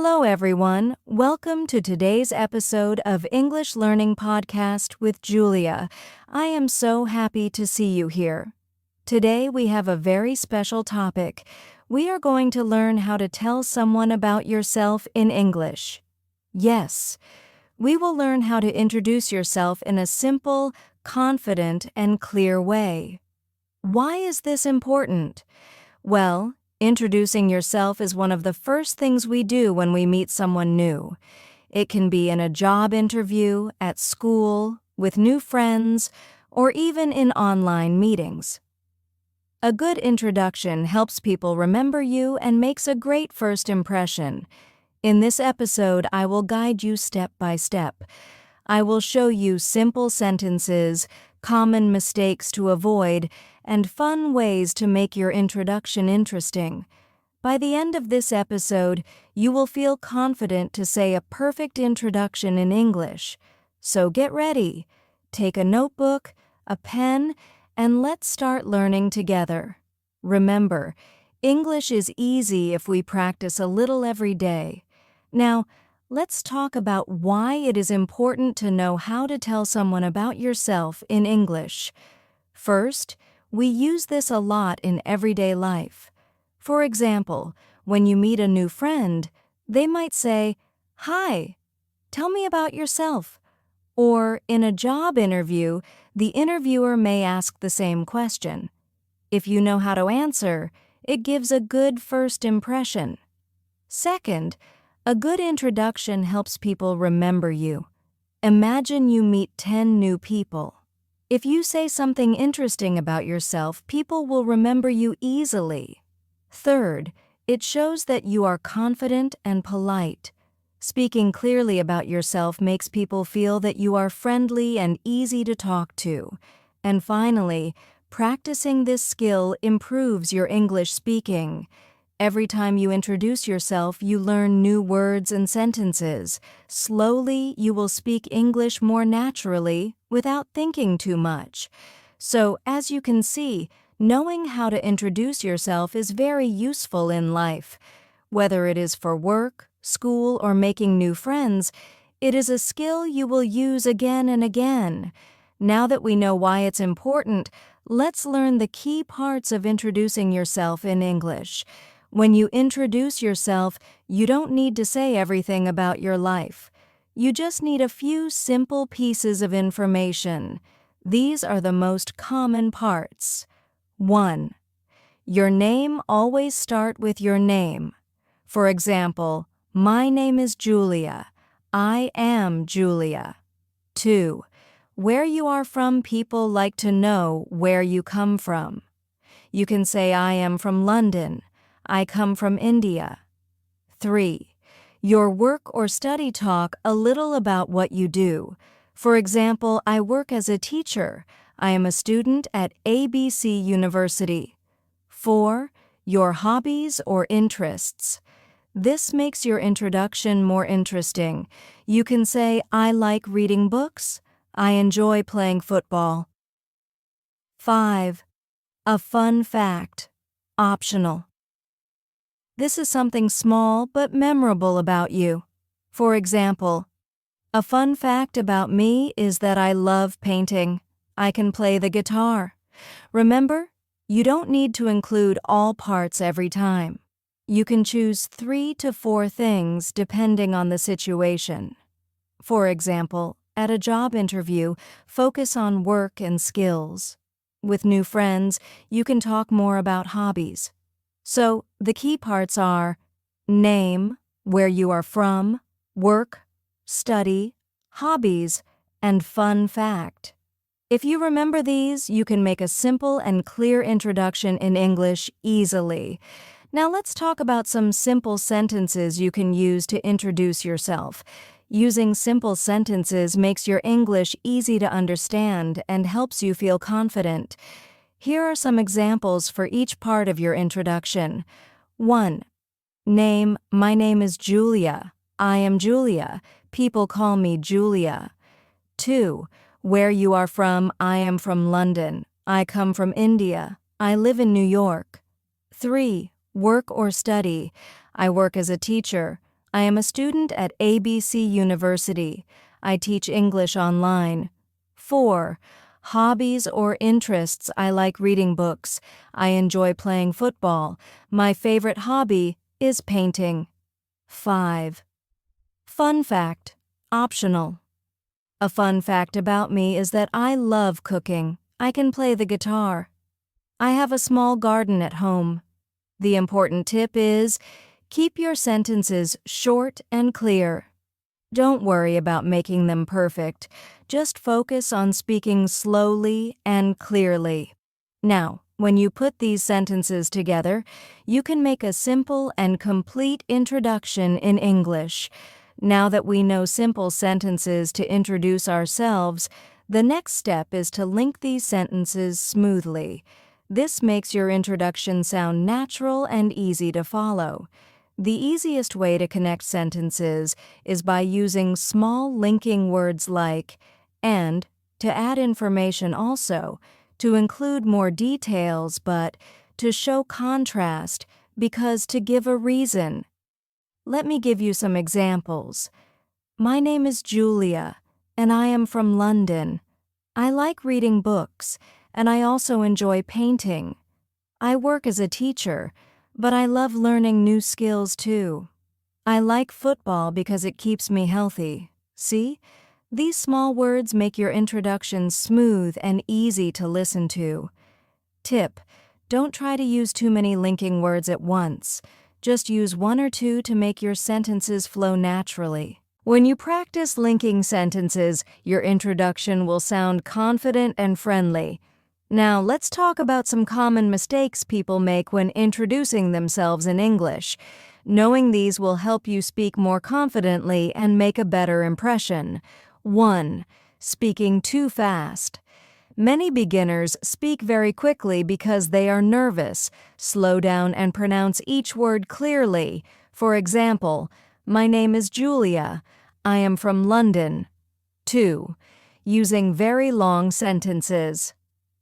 Hello, everyone. Welcome to today's episode of English Learning Podcast with Julia. I am so happy to see you here. Today, we have a very special topic. We are going to learn how to tell someone about yourself in English. Yes, we will learn how to introduce yourself in a simple, confident, and clear way. Why is this important? Well, introducing yourself is one of the first things we do when we meet someone new. It can be in a job interview, at school, with new friends, or even in online meetings. A good introduction helps people remember you and makes a great first impression. In this episode, I will guide you step by step. I will show you simple sentences, common mistakes to avoid, and fun ways to make your introduction interesting. By the end of this episode, you will feel confident to say a perfect introduction in English. So get ready, take a notebook, a pen, and let's start learning together. Remember, English is easy if we practice a little every day. Now, let's talk about why it is important to know how to tell someone about yourself in English. First, we use this a lot in everyday life. For example, when you meet a new friend, they might say, "Hi, tell me about yourself." Or in a job interview, the interviewer may ask the same question. If you know how to answer, it gives a good first impression. Second, a good introduction helps people remember you. Imagine you meet 10 new people. If you say something interesting about yourself, people will remember you easily. Third, it shows that you are confident and polite. Speaking clearly about yourself makes people feel that you are friendly and easy to talk to. And finally, practicing this skill improves your English speaking. Every time you introduce yourself, you learn new words and sentences. Slowly, you will speak English more naturally without thinking too much. So, as you can see, knowing how to introduce yourself is very useful in life. Whether it is for work, school, or making new friends, it is a skill you will use again and again. Now that we know why it's important, let's learn the key parts of introducing yourself in English. When you introduce yourself, you don't need to say everything about your life. You just need a few simple pieces of information. These are the most common parts. 1. Your name always start with your name. For example, my name is Julia. I am Julia. 2. Where you are from, people like to know where you come from. You can say, I am from London. I come from India. 3. Your work or study talk a little about what you do. For example, I work as a teacher. I am a student at ABC University. 4. Your hobbies or interests. This makes your introduction more interesting. You can say, I like reading books. I enjoy playing football. 5. A fun fact. Optional. This is something small but memorable about you. For example, a fun fact about me is that I love painting. I can play the guitar. Remember, you don't need to include all parts every time. You can choose 3 to 4 things depending on the situation. For example, at a job interview, focus on work and skills. With new friends, you can talk more about hobbies. So, the key parts are name, where you are from, work, study, hobbies, and fun fact. If you remember these, you can make a simple and clear introduction in English easily. Now let's talk about some simple sentences you can use to introduce yourself. Using simple sentences makes your English easy to understand and helps you feel confident. Here are some examples for each part of your introduction. 1. Name, my name is Julia. I am Julia. People call me Julia. 2. Where you are from, I am from London. I come from India. I live in New York. 3. Work or study. I work as a teacher. I am a student at ABC University. I teach English online. 4. Hobbies or interests. I like reading books. I enjoy playing football. My favorite hobby is painting. 5. Fun fact. Optional. A fun fact about me is that I love cooking. I can play the guitar. I have a small garden at home. The important tip is, keep your sentences short and clear. Don't worry about making them perfect. Just focus on speaking slowly and clearly. Now, when you put these sentences together, you can make a simple and complete introduction in English. Now that we know simple sentences to introduce ourselves, the next step is to link these sentences smoothly. This makes your introduction sound natural and easy to follow. The easiest way to connect sentences is by using small linking words like and, to add information also, to include more details, but to show contrast, because to give a reason. Let me give you some examples. My name is Julia, and I am from London. I like reading books, and I also enjoy painting. I work as a teacher, but I love learning new skills too. I like football because it keeps me healthy. See? These small words make your introduction smooth and easy to listen to. Tip: don't try to use too many linking words at once. Just use one or two to make your sentences flow naturally. When you practice linking sentences, your introduction will sound confident and friendly. Now, let's talk about some common mistakes people make when introducing themselves in English. Knowing these will help you speak more confidently and make a better impression. 1. Speaking too fast. Many beginners speak very quickly because they are nervous. Slow down and pronounce each word clearly. For example, my name is Julia. I am from London. 2. Using very long sentences.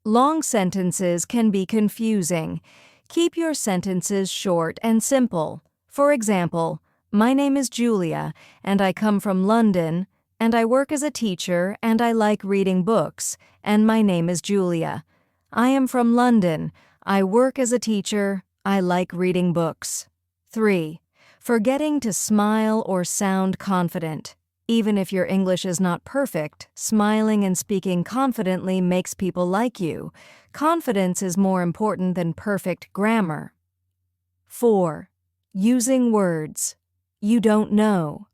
Long sentences can be confusing. Keep your sentences short and simple. For example, my name is Julia, and I come from London, and I work as a teacher, and I like reading books, and my name is Julia. I am from London. I work as a teacher. I like reading books. 3. Forgetting to smile or sound confident. Even if your English is not perfect, smiling and speaking confidently makes people like you. Confidence is more important than perfect grammar. 4. Using words you don't know.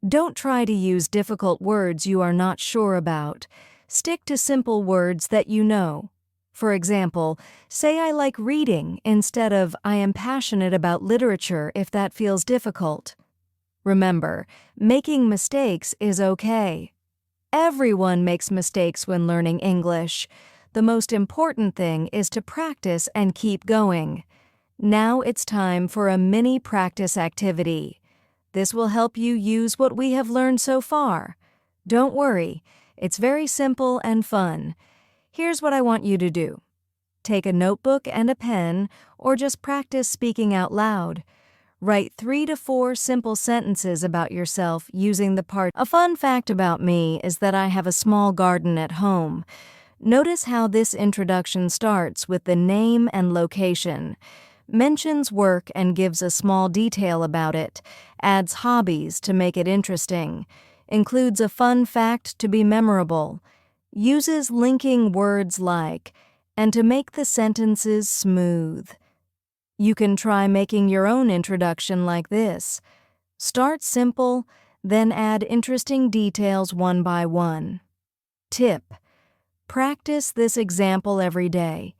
Don't try to use difficult words you are not sure about. Stick to simple words that you know. For example, say I like reading instead of I am passionate about literature if that feels difficult. Remember, making mistakes is okay. Everyone makes mistakes when learning English. The most important thing is to practice and keep going. Now it's time for a mini practice activity. This will help you use what we have learned so far. Don't worry, it's very simple and fun. Here's what I want you to do. Take a notebook and a pen, or just practice speaking out loud. Write 3 to 4 simple sentences about yourself using the part. A fun fact about me is that I have a small garden at home. Notice how this introduction starts with the name and location. Mentions work and gives a small detail about it, adds hobbies to make it interesting, includes a fun fact to be memorable, uses linking words like, and to make the sentences smooth. You can try making your own introduction like this. Start simple, then add interesting details one by one. Tip: practice this example every day.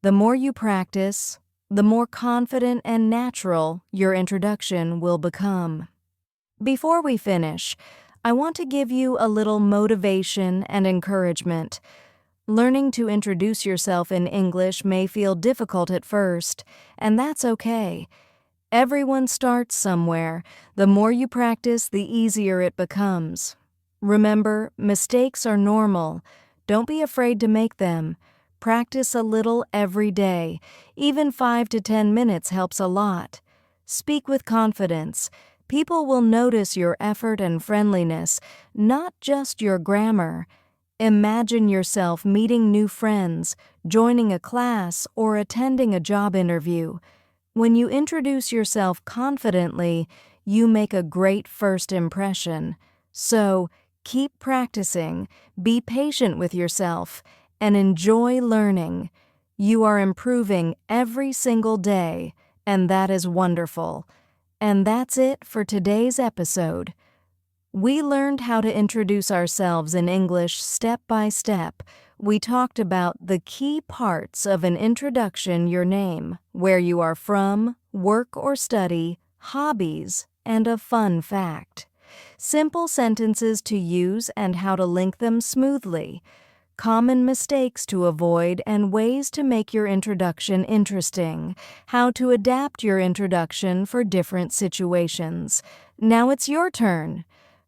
The more you practice, the more confident and natural your introduction will become. Before we finish, I want to give you a little motivation and encouragement. Learning to introduce yourself in English may feel difficult at first, and that's okay. Everyone starts somewhere. The more you practice, the easier it becomes. Remember, mistakes are normal. Don't be afraid to make them. Practice a little every day. Even 5 to 10 minutes helps a lot. Speak with confidence. People will notice your effort and friendliness, not just your grammar. Imagine yourself meeting new friends, joining a class, or attending a job interview. When you introduce yourself confidently, you make a great first impression. So, keep practicing, be patient with yourself, and enjoy learning. You are improving every single day, and that is wonderful. And that's it for today's episode. We learned how to introduce ourselves in English step by step. We talked about the key parts of an introduction: your name, where you are from, work or study, hobbies, and a fun fact. Simple sentences to use and how to link them smoothly. Common mistakes to avoid and ways to make your introduction interesting. How to adapt your introduction for different situations. Now it's your turn.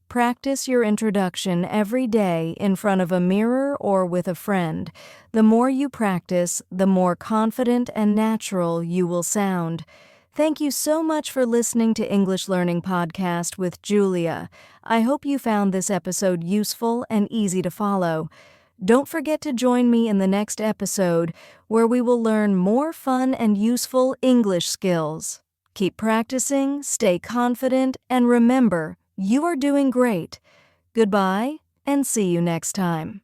Practice your introduction every day in front of a mirror or with a friend. The more you practice, the more confident and natural you will sound. Thank you so much for listening to English Learning Podcast with Julia. I hope you found this episode useful and easy to follow. Don't forget to join me in the next episode where we will learn more fun and useful English skills. Keep practicing, stay confident, and remember, you are doing great. Goodbye, and see you next time.